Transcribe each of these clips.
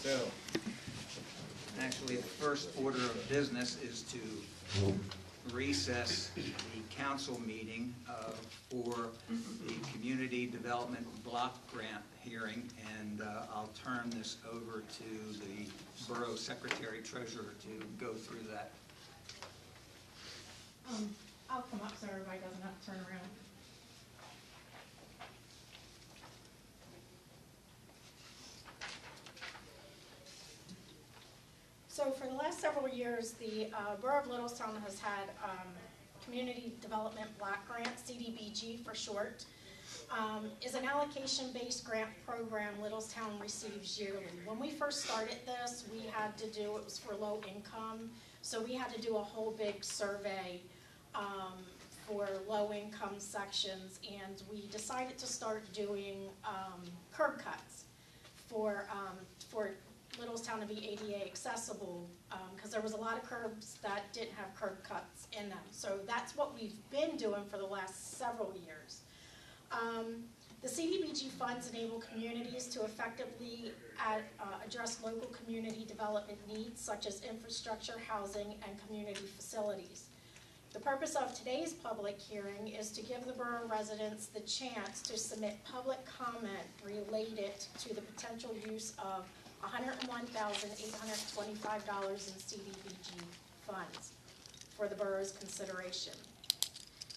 Bill. Actually, the first order of business is to recess the council meeting for the Community Development Block Grant hearing, and I'll turn this over to the Borough Secretary Treasurer to go through that. I'll come up so everybody doesn't have to turn around. So for the last several years, the Borough of Littlestown has had Community Development Block Grant, CDBG for short, is an allocation-based grant program Littlestown receives yearly. When we first started this, we had to do, it was for low income, so we had to do a whole big survey for low income sections, and we decided to start doing curb cuts for Littlestown to be ADA accessible, because there was a lot of curbs that didn't have curb cuts in them. So that's what we've been doing for the last several years. The CDBG funds enable communities to effectively address local community development needs, such as infrastructure, housing, and community facilities. The purpose of today's public hearing is to give the borough residents the chance to submit public comment related to the potential use of $101,825 in CDBG funds for the borough's consideration.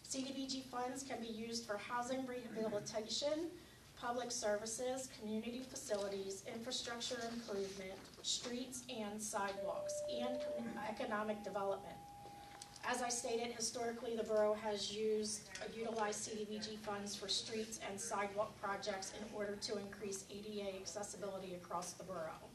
CDBG funds can be used for housing rehabilitation, public services, community facilities, infrastructure improvement, streets and sidewalks, and economic development. As I stated, historically the borough has utilized CDBG funds for streets and sidewalk projects in order to increase ADA accessibility across the borough.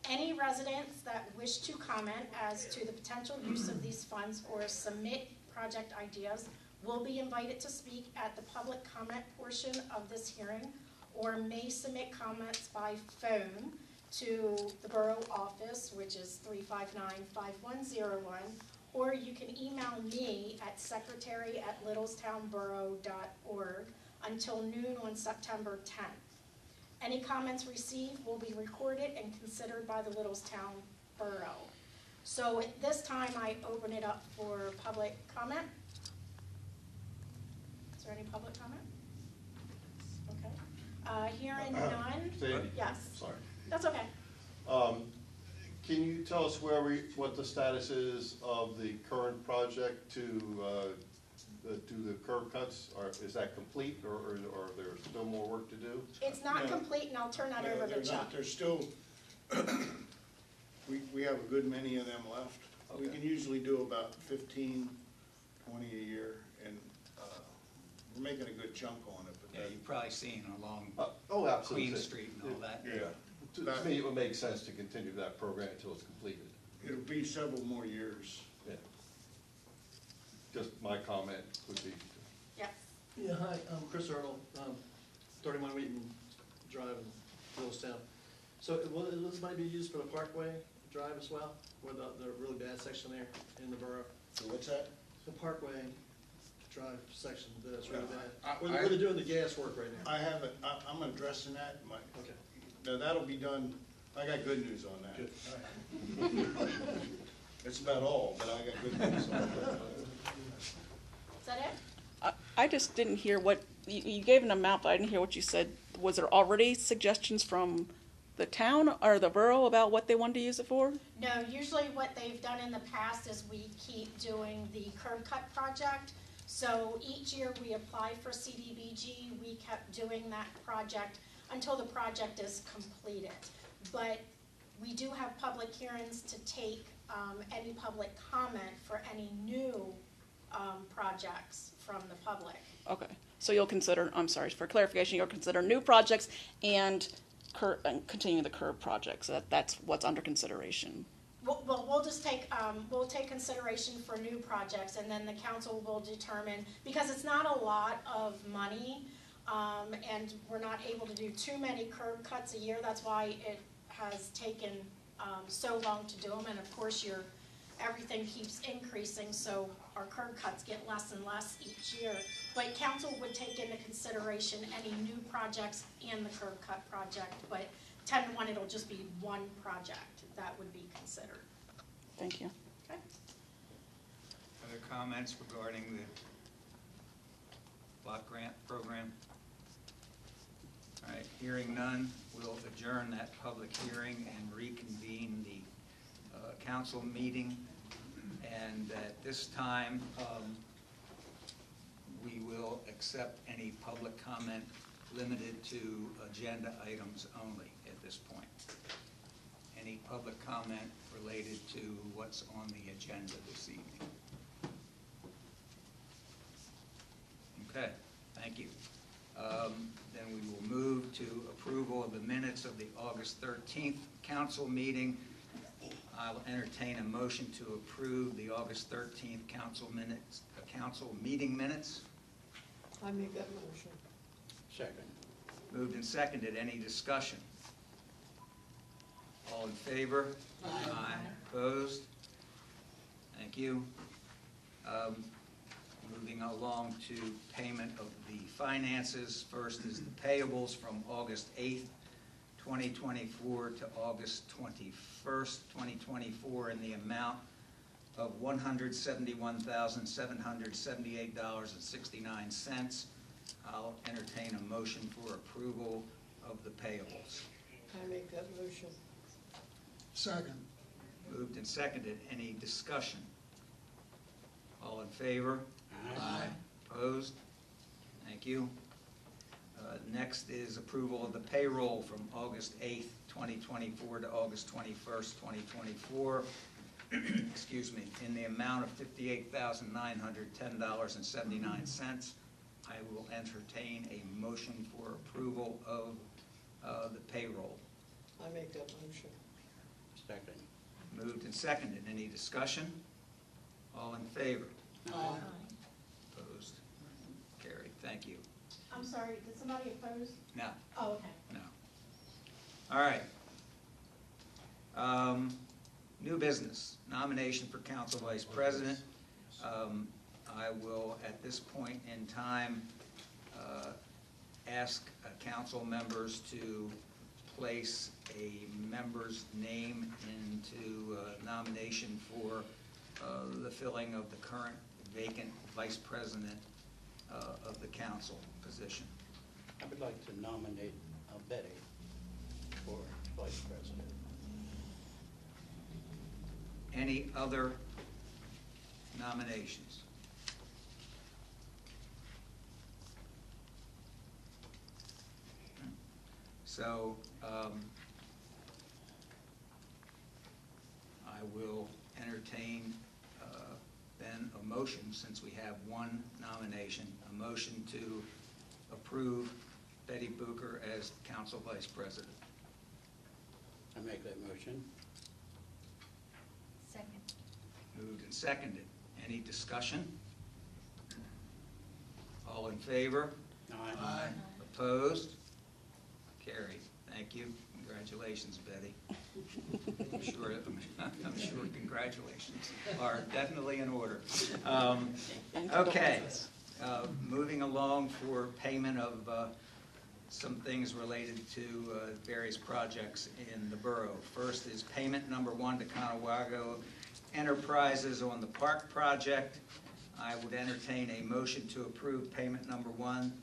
Any residents that wish to comment as to the potential use of these funds or submit project ideas will be invited to speak at the public comment portion of this hearing, or may submit comments by phone to the borough office, which is 359-5101, or you can email me at secretary@littlestownborough.org until noon on September 10th. Any comments received will be recorded and considered by the Littlestown Borough. So at this time, I open it up for public comment. Is there any public comment? Okay. Hearing none. Sandy? Yes. Sorry. That's okay. Can you tell us what the status is of the current project to do the curb cuts? Is that complete, or are there still more work to do? It's not complete, and I'll turn that over to Chuck. There's still, we have a good many of them left. Okay. We can usually do about 15, 20 a year, and we're making a good chunk on it. But Yeah, you've probably seen along Absolutely. Queen Street and all that. Yeah. To me, it would make sense to continue that program until it's completed. It'll be several more years. Yeah. Just my comment would be. Yes. Yeah, hi, I'm Chris Earl, 31 Wheaton Drive in Littlestown. So will this money be used for the Parkway Drive as well, or the really bad section there in the borough? So what's that? The Parkway Drive section that's really bad. I- Where they're doing the gas work right now. I haven't, I'm addressing that. Okay. Now, that'll be done, I got good news on that. Good. It's about all, but I got good news on that. Is that it? I just didn't hear what, you gave an amount, but I didn't hear what you said. Was there already suggestions from the town or the borough about what they wanted to use it for? No, usually what they've done in the past is we keep doing the curb cut project. So each year we apply for CDBG, we kept doing that project until the project is completed. But we do have public hearings to take any public comment for any new projects from the public. Okay, so you'll consider, I'm sorry, for clarification, you'll consider new projects and continue the curb projects. So that's what's under consideration. Well, we'll just take, we'll take consideration for new projects, and then the council will determine, because it's not a lot of money, and we're not able to do too many curb cuts a year. That's why it has taken so long to do them, and of course everything keeps increasing, so our curb cuts get less and less each year. But council would take into consideration any new projects and the curb cut project, but 10 to 1, it'll just be one project that would be considered. Thank you. Okay? Other comments regarding the block grant program? All right, hearing none, we'll adjourn that public hearing and reconvene the council meeting. And at this time, we will accept any public comment limited to agenda items only at this point. Any public comment related to what's on the agenda this evening? Okay, thank you. Then we will move to approval of the minutes of the August 13th council meeting. I'll entertain a motion to approve the August 13th council meeting minutes. I make that motion. Second. Moved and seconded. Any discussion? All in favor? Aye. Opposed? Thank you. Moving along to payment of the finances. First is the payables from August 8th, 2024 to August 21st, 2024 in the amount of $171,778.69. I'll entertain a motion for approval of the payables. I make that motion. Second. Moved and seconded. Any discussion? All in favor? Aye. Opposed? Thank you. Next is approval of the payroll from August 8th, 2024 to August 21st, 2024. Excuse me, in the amount of $58,910.79. I will entertain a motion for approval of the payroll. I make that motion. Second. Moved and seconded. Any discussion? All in favor? Aye. Opposed? Carried. Thank you. I'm sorry, did somebody oppose? No, Oh, okay. no. All right. New business, nomination for council vice president. I will, at this point in time, ask council members to place a member's name into nomination for the filling of the current vacant vice president of the council position. I would like to nominate Betty for vice president. Any other nominations? So, I will entertain then a motion, since we have one nomination, a motion to approve Betty Booker as council vice president. I make that motion. Second. Moved and seconded. Any discussion? All in favor? Aye. Opposed? Carried. Thank you. Congratulations, Betty. I'm sure congratulations are definitely in order. Okay, moving along for payment of some things related to various projects in the borough. First is payment number 1 to Conawago Enterprises on the park project. I would entertain a motion to approve payment number 1 to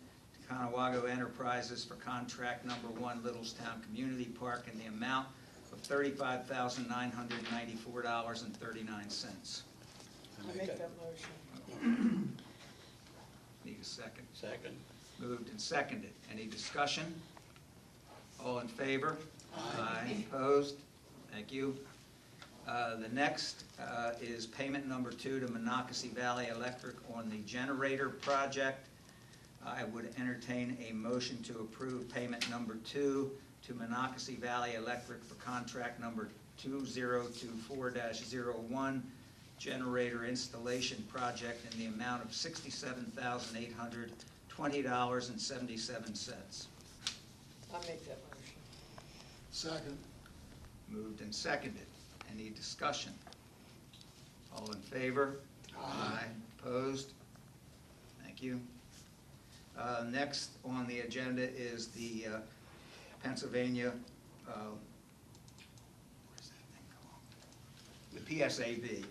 Conawago Enterprises for contract number 1 Littlestown Community Park in the amount of $35,994.39. I make that motion. Need a second. Second. Moved and seconded. Any discussion? All in favor? Aye. Opposed? Thank you. The next is payment number 2 to Monocacy Valley Electric on the generator project. I would entertain a motion to approve payment number 2 to Monocacy Valley Electric for contract number 2024-01 generator installation project in the amount of $67,820.77. I make that motion. Second. Moved and seconded. Any discussion? All in favor? Aye. Opposed? Thank you. Next on the agenda is the Pennsylvania where's that thing called? The PSAB.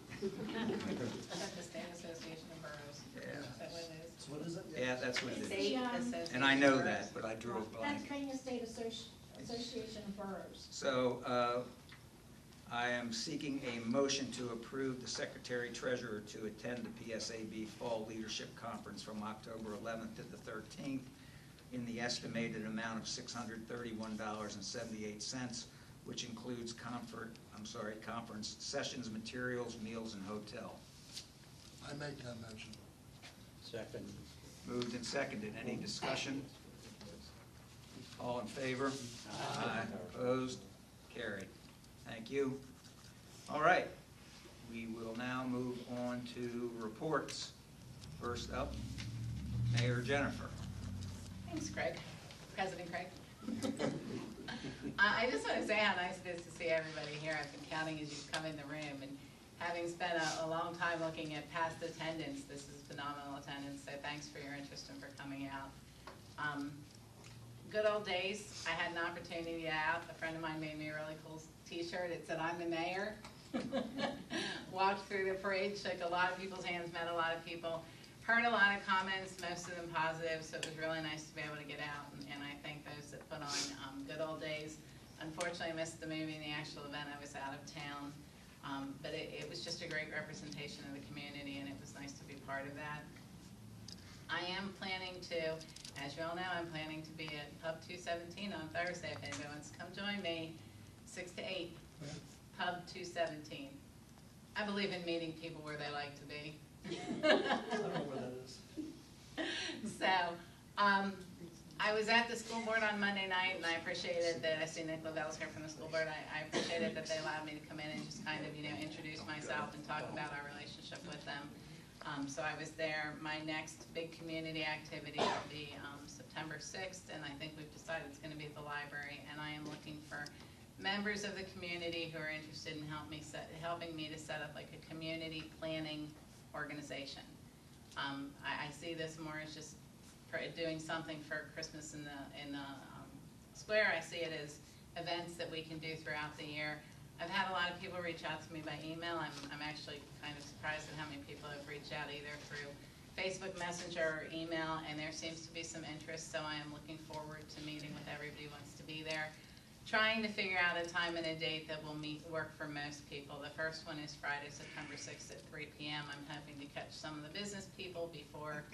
That's the State Association of Boroughs. Yeah. Is that what it is? So what is it? Yeah, that's what it is. State Yeah. Association. And I know of that, Boroughs. but I drew a blank. Pennsylvania State Association of Boroughs. So I am seeking a motion to approve the Secretary Treasurer to attend the PSAB Fall Leadership Conference from October 11th to the 13th in the estimated amount of $631.78, which includes conference sessions, materials, meals, and hotel. I make that motion. Second. Moved and seconded. Any discussion? All in favor? Aye. Opposed? Carried. Thank you. All right. We will now move on to reports. First up, Mayor Jennifer. Thanks, Craig. President Craig. I just want to say how nice it is to see everybody here. I've been counting as you've come in the room, and having spent a long time looking at past attendance, this is phenomenal attendance, so thanks for your interest and for coming out. Good old days. I had an opportunity to get out. A friend of mine made me a really cool t-shirt. It said, "I'm the mayor." Walked through the parade, shook a lot of people's hands, met a lot of people, heard a lot of comments, most of them positive, so it was really nice to be able to get out, and I thank those that put on Good Old Days. Unfortunately, I missed the movie and the actual event. I was out of town, but it was just a great representation of the community, and it was nice to be part of that. I am planning to, as you all know, I'm planning to be at Pub 217 on Thursday. If anybody wants to come join me, 6 to 8, Pub 217. I believe in meeting people where they like to be. I don't know where that is. So, I was at the school board on Monday night, and I appreciated that, I see Nick Lavell's here from the school board, I appreciated that they allowed me to come in and just kind of, introduce myself and talk about our relationship with them. So I was there. My next big community activity will be September 6th, and I think we've decided it's gonna be at the library, and I am looking for members of the community who are interested in helping me to set up like a community planning organization. I see this more as just doing something for Christmas in the square. I see it as events that we can do throughout the year. I've had a lot of people reach out to me by email. I'm actually kind of surprised at how many people have reached out either through Facebook Messenger or email, and there seems to be some interest, so I am looking forward to meeting with everybody who wants to be there. Trying to figure out a time and a date that will work for most people. The first one is Friday, September 6th at 3 p.m. I'm hoping to catch some of the business people before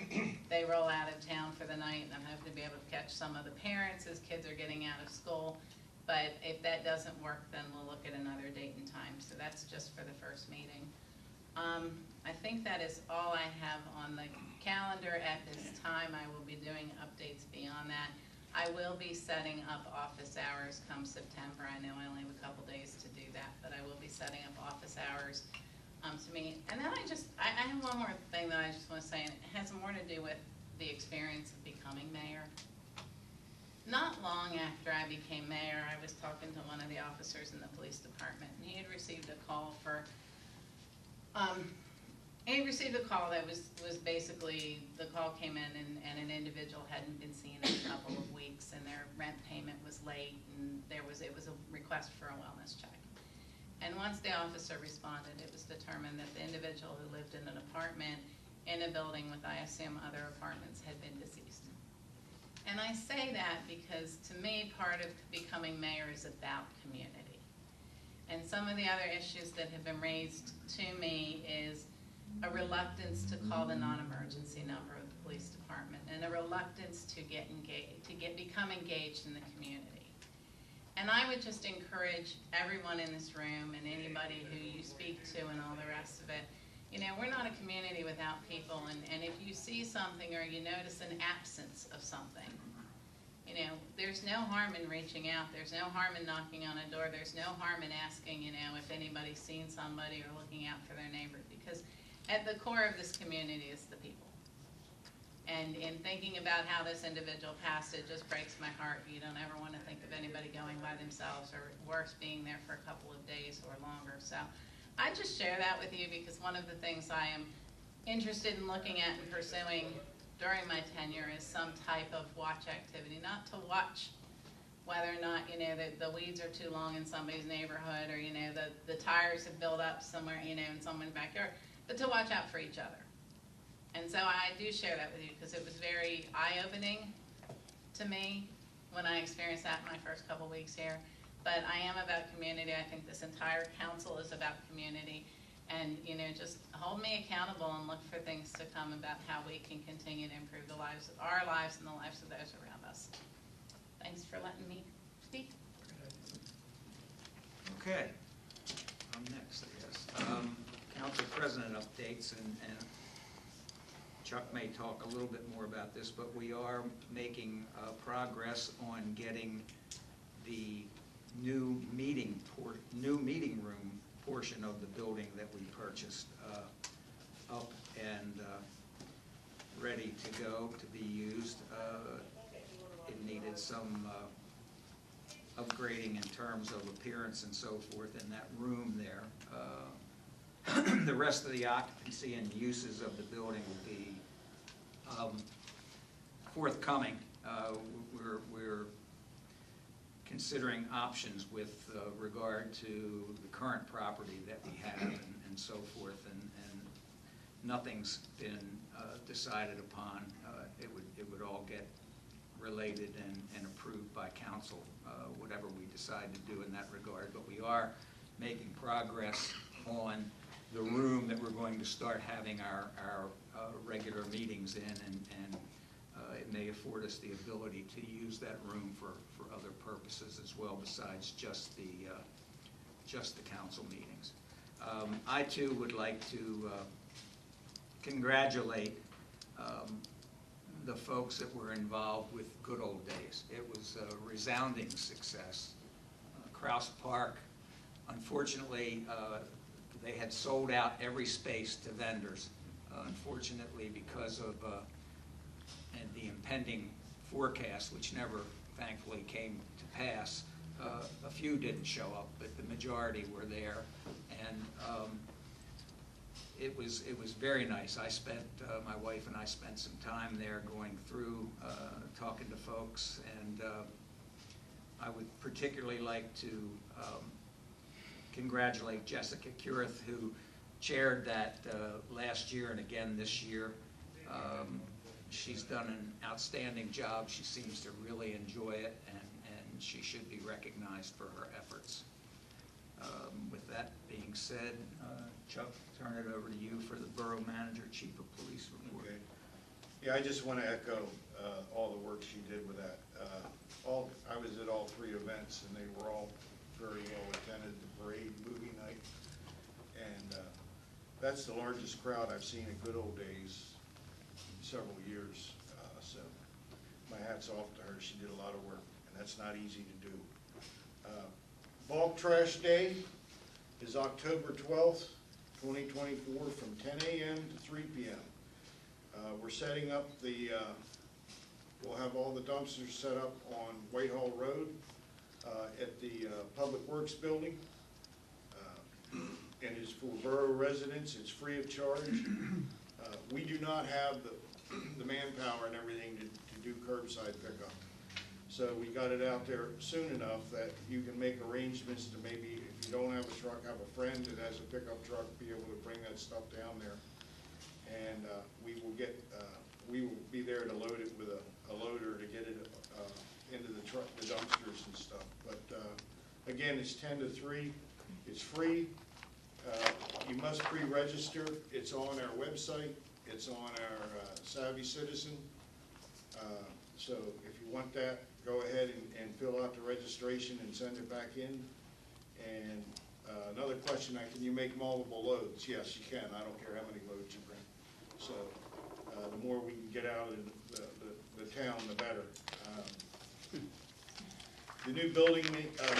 they roll out of town for the night, and I'm hoping to be able to catch some of the parents as kids are getting out of school. But if that doesn't work, then we'll look at another date and time. So that's just for the first meeting. I think that is all I have on the calendar at this time. I will be doing updates beyond that. I will be setting up office hours come September. I know I only have a couple days to do that, but I will be setting up office hours to meet. And then I have one more thing that I just want to say, and it has more to do with the experience of becoming mayor. Not long after I became mayor, I was talking to one of the officers in the police department, and he had received a call that was basically, the call came in and an individual hadn't been seen in a couple of weeks, and their rent payment was late, and it was a request for a wellness check. And once the officer responded, it was determined that the individual who lived in an apartment in a building with, I assume, other apartments had been deceased. And I say that because, to me, part of becoming mayor is about community. And some of the other issues that have been raised to me is a reluctance to call the non-emergency number of the police department, and a reluctance to become engaged in the community. And I would just encourage everyone in this room and anybody who you speak to and all the rest of it, we're not a community without people, and if you see something or you notice an absence of something, there's no harm in reaching out. There's no harm in knocking on a door. There's no harm in asking, if anybody's seen somebody or looking out for their neighbor, because at the core of this community is the people. And in thinking about how this individual passed, it just breaks my heart. You don't ever want to think of anybody going by themselves, or worse, being there for a couple of days or longer. So I just share that with you because one of the things I am interested in looking at and pursuing during my tenure is some type of watch activity, not to watch whether or not, you know, the weeds are too long in somebody's neighborhood, or, you know, the tires have built up somewhere, you know, in someone's backyard, but to watch out for each other. And so I do share that with you, because it was very eye-opening to me when I experienced that in my first couple weeks here. But I am about community. I think this entire council is about community. And, you know, just hold me accountable and look for things to come about how we can continue to improve the lives of our lives and the lives of those around us. Thanks for letting me speak. Okay, I'm next, I guess. Council President updates, and Chuck may talk a little bit more about this, but we are making progress on getting the new meeting room portion of the building that we purchased up and ready to go, to be used. It needed some upgrading in terms of appearance and so forth in that room there. The rest of the occupancy and uses of the building will be forthcoming. We're considering options with regard to the current property that we have and so forth, and nothing's been decided upon. It would all get related and approved by council, whatever we decide to do in that regard. But we are making progress on the room that we're going to start having our regular meetings in, and it may afford us the ability to use that room for other purposes as well, besides just the council meetings. I too would like to congratulate the folks that were involved with Good Old Days. It was a resounding success. Krause Park, unfortunately, they had sold out every space to vendors. Unfortunately, because of and the impending forecast, which never thankfully came to pass, a few didn't show up, but the majority were there, and it was very nice. My wife and I spent some time there going through, talking to folks, and I would particularly like to congratulate Jessica Curith, who chaired that last year and again this year. She's done an outstanding job. She seems to really enjoy it, and she should be recognized for her efforts. With that being said, Chuck, turn it over to you for the Borough Manager, Chief of Police report. Okay. Yeah, I just want to echo all the work she did with that. I was at all three events, and they were all very well attended. The parade, movie night, and that's the largest crowd I've seen at Good Old Days in several years. So my hat's off to her. She did a lot of work, and that's not easy to do. Bulk Trash Day is October 12th, 2024, from 10 a.m. to 3 p.m. We're setting up we'll have all the dumpsters set up on Whitehall Road at the Public Works Building. And it's for borough residents. It's free of charge. We do not have the manpower and everything to do curbside pickup. So we got it out there soon enough that you can make arrangements to, maybe if you don't have a truck, have a friend that has a pickup truck, be able to bring that stuff down there. And we will be there to load it with a loader to get it into the truck, the dumpsters and stuff. But again, it's 10 to 3. It's free. You must pre-register. It's on our website. It's on our Savvy Citizen. So if you want that, go ahead and fill out the registration and send it back in. And another question, can you make multiple loads? Yes, you can. I don't care how many loads you bring. So the more we can get out of the town, the better. The new building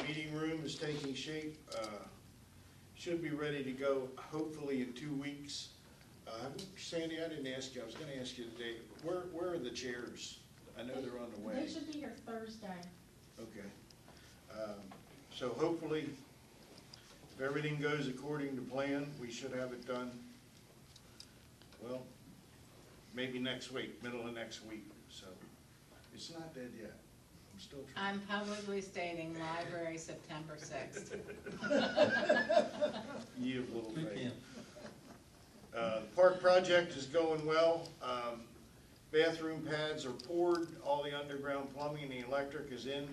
meeting room is taking shape. Should be ready to go hopefully in 2 weeks. Sandy, I didn't ask you. I was going to ask you today. Where are the chairs? I know they're on the way. They should be here Thursday. Okay. So hopefully, if everything goes according to plan, we should have it done, well, maybe next week, middle of next week. So it's not dead yet. I'm still trying. I'm publicly stating library September 6th. You have little We faith. can't. The park project is going well. Bathroom pads are poured, all the underground plumbing and the electric is in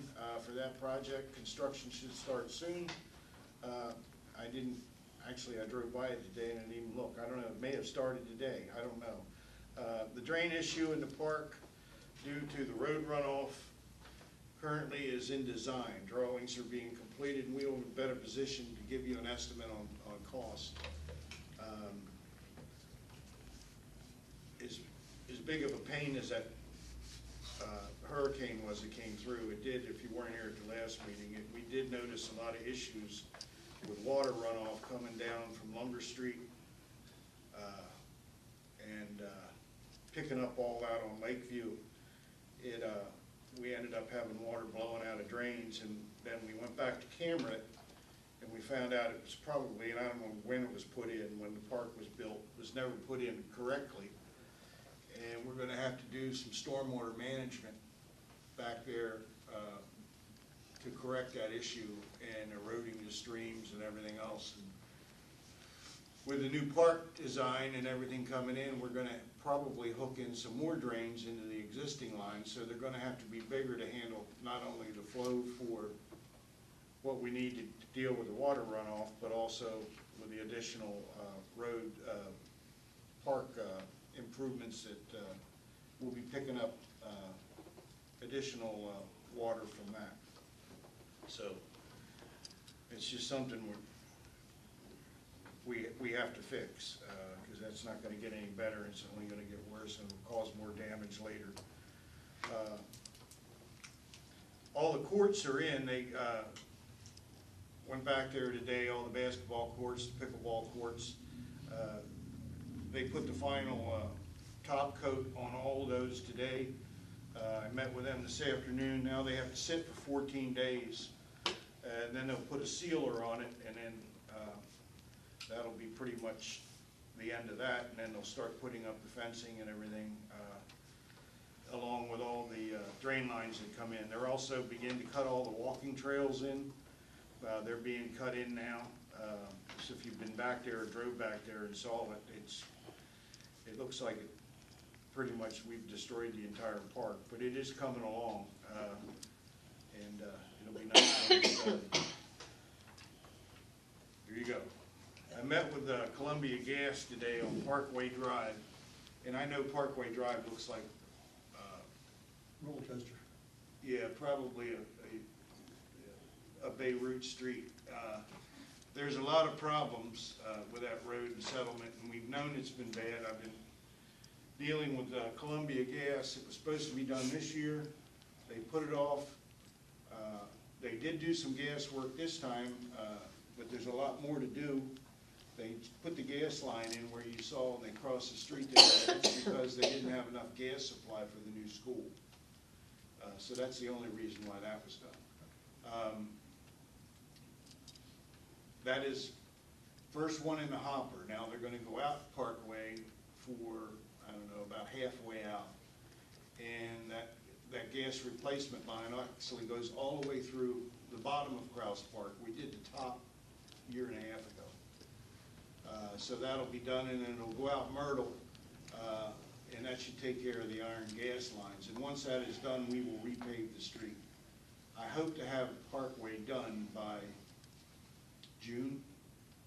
for that project. Construction should start soon. I drove by it today and I didn't even look. I don't know, it may have started today, I don't know. The drain issue in the park due to the road runoff currently is in design. Drawings are being completed and we'll be in a better position to give you an estimate on cost. As big of a pain as that hurricane was that came through, it did, if you weren't here at the last meeting, we did notice a lot of issues with water runoff coming down from Lumber Street and picking up all out on Lakeview. We ended up having water blowing out of drains, and then we went back to camera it, and we found out it was probably, and I don't know when it was put in, when the park was built, it was never put in correctly. And we're gonna have to do some stormwater management back there to correct that issue and eroding the streams and everything else. And with the new park design and everything coming in, we're gonna probably hook in some more drains into the existing lines, so they're gonna have to be bigger to handle not only the flow for what we need to deal with the water runoff, but also with the additional road park improvements that will be picking up additional water from that. So it's just something we have to fix, because that's not going to get any better. It's only going to get worse and will cause more damage later. All the courts are in. They went back there today, all the basketball courts, the pickleball courts. They put the final top coat on all of those today. I met with them this afternoon. Now they have to sit for 14 days, and then they'll put a sealer on it, and then that'll be pretty much the end of that, and then they'll start putting up the fencing and everything, along with all the drain lines that come in. They're also beginning to cut all the walking trails in. They're being cut in now. So if you've been back there or drove back there and saw it, it looks like it pretty much we've destroyed the entire park, but it is coming along, and it'll be nice when it's done. There you go. I met with Columbia Gas today on Parkway Drive, and I know Parkway Drive looks like Roller coaster. yeah, probably a Beirut street. There's a lot of problems with that road and settlement, and we've known it's been bad. I've been dealing with Columbia Gas. It was supposed to be done this year. They put it off. They did do some gas work this time, but there's a lot more to do. They put the gas line in where you saw, and they crossed the street there. That's because they didn't have enough gas supply for the new school. So that's the only reason why that was done. That is first one in the hopper. Now they're going to go out Parkway for, I don't know, about halfway out. And that gas replacement line actually goes all the way through the bottom of Krause Park. We did the top a year and a half ago. So that'll be done, and then it'll go out Myrtle, and that should take care of the iron gas lines. And once that is done, we will repave the street. I hope to have Parkway done by June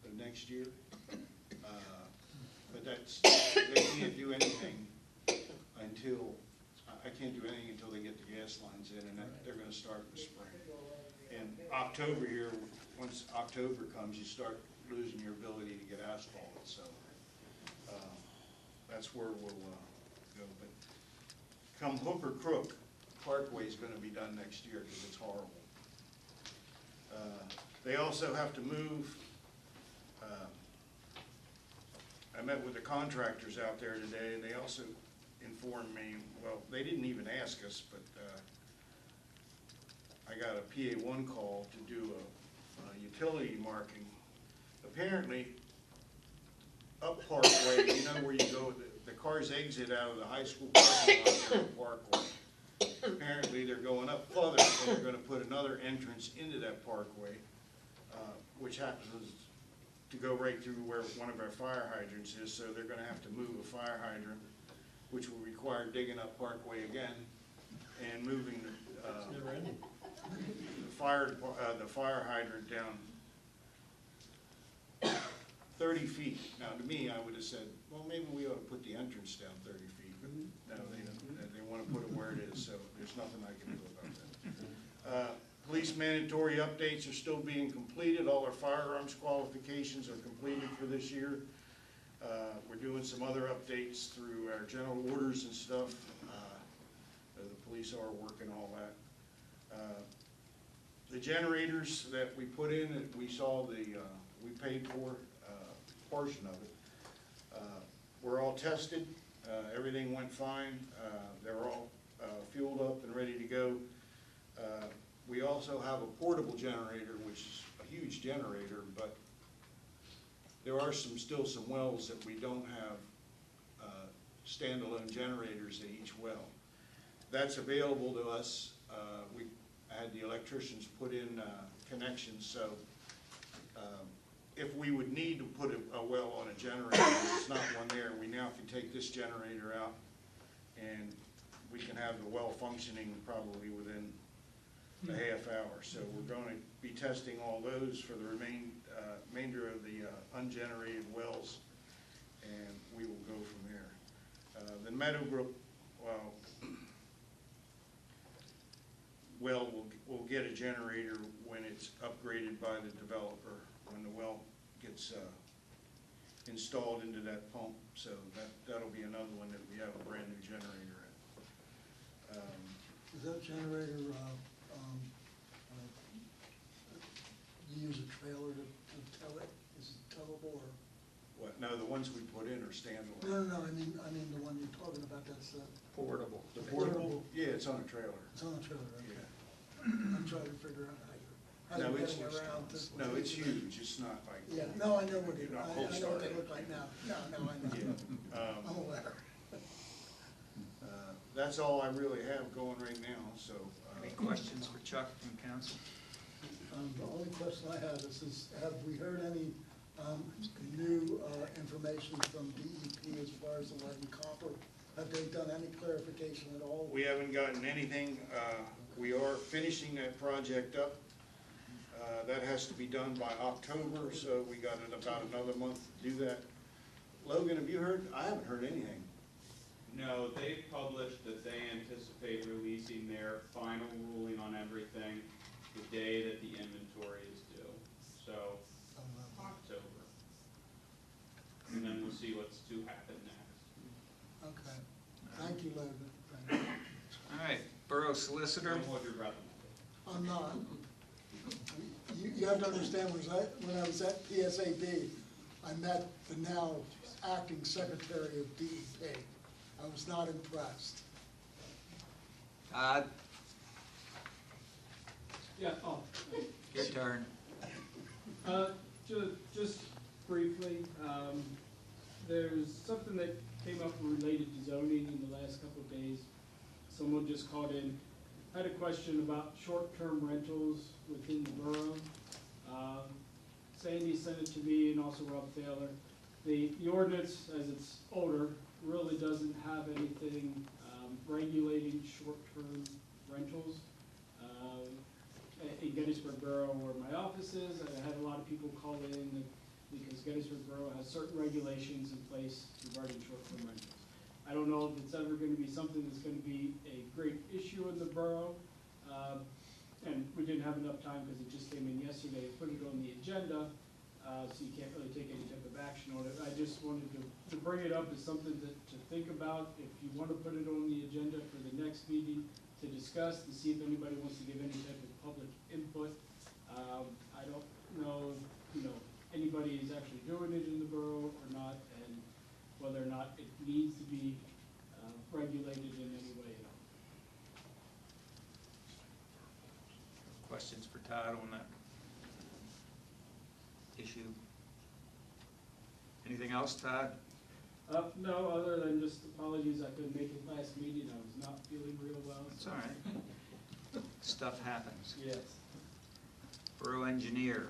of next year. But they can't do anything until, I can't do anything until they get the gas lines in, and they're gonna start in the spring. And October here, once October comes, you start losing your ability to get asphalt, so that's where we'll go. But come hook or crook, Parkway's gonna be done next year because it's horrible. They also have to move. I met with the contractors out there today, and they also informed me, well, they didn't even ask us, but I got a PA1 call to do a utility marking. Apparently, up Parkway, you know where you go, the cars exit out of the high school parking lot there at Parkway. apparently they're going up further, and they're gonna put another entrance into that parkway, which happens to go right through where one of our fire hydrants is, so they're gonna have to move a fire hydrant, which will require digging up Parkway again and moving the fire hydrant down 30 feet. Now, to me, I would have said, well, maybe we ought to put the entrance down 30 feet, but no, they want to put it where it is, so there's nothing I can do about that. Police mandatory updates are still being completed. All our firearms qualifications are completed for this year. We're doing some other updates through our general orders and stuff. The police are working all that. The generators that we put in, we saw we paid for portion of it. We're all tested. Everything went fine. They're all fueled up and ready to go. We also have a portable generator, which is a huge generator, but there are still some wells that we don't have standalone generators at each well. That's available to us. We had the electricians put in connections, so if we would need to put a well on a generator, there's not one there. We now can take this generator out and we can have the well functioning probably within a half hour. So we're going to be testing all those for the remainder of the ungenerated wells, and we will go from there. The Meadowbrook well will get a generator when it's upgraded by the developer, when the well gets installed into that pump. So that'll be another one that we have a brand new generator at. Is that generator, you use a trailer to tow it? Is it towable or? What? No, the ones we put in are standalone. No, I mean the one you're talking about, that's, Portable. The portable? Yeah, it's on a trailer. it's on a trailer, okay. Yeah. I'm trying to figure out how No, you're it's, getting around this. no, it's huge. It's not like. Yeah, no, I know what it, You're not I know what they started. look like now. No, I know. Yeah. I'm aware. That's all I really have going right now, so. Any questions for Chuck from council? The only question I have is have we heard any new information from DEP as far as the lead and copper? Have they done any clarification at all? We haven't gotten anything. We are finishing that project up. That has to be done by October, so we got about another month to do that. Logan, have you heard? I haven't heard anything. No, they've published that they anticipate releasing their final ruling on everything the day that the inventory is due, so October. And then we'll see what's to happen next. Okay. Thank you, Logan. Thank you. All right, Borough Solicitor. Don't hold your breath on I'm not. You have to understand, when I was at PSAB, I met the now acting Secretary of DEP. I was not impressed. Todd, Yeah, your turn. just briefly, there's something that came up related to zoning in the last couple of days. Someone just called in, had a question about short-term rentals within the borough. Sandy sent it to me and also Rob Thaler. The ordinance, as it's older, really doesn't have anything regulating short-term rentals. In Gettysburg Borough, where my office is, I had a lot of people call in because Gettysburg Borough has certain regulations in place regarding short-term rentals. I don't know if it's ever going to be something that's going to be a great issue in the borough, and we didn't have enough time because it just came in yesterday to put it on the agenda, so you can't really take any type of action on it. I just wanted to bring it up as something to think about. If you want to put it on the agenda for the next meeting to discuss, to see if anybody wants to give any type of public input. I don't know if, anybody is actually doing it in the borough or not, and whether or not it needs to be regulated in any way at all. Questions for Todd on that issue? Anything else, Todd? No, other than just apologies, I couldn't make it last meeting, I was not feeling real well. It's all right. Stuff happens. Yes. Borough engineer,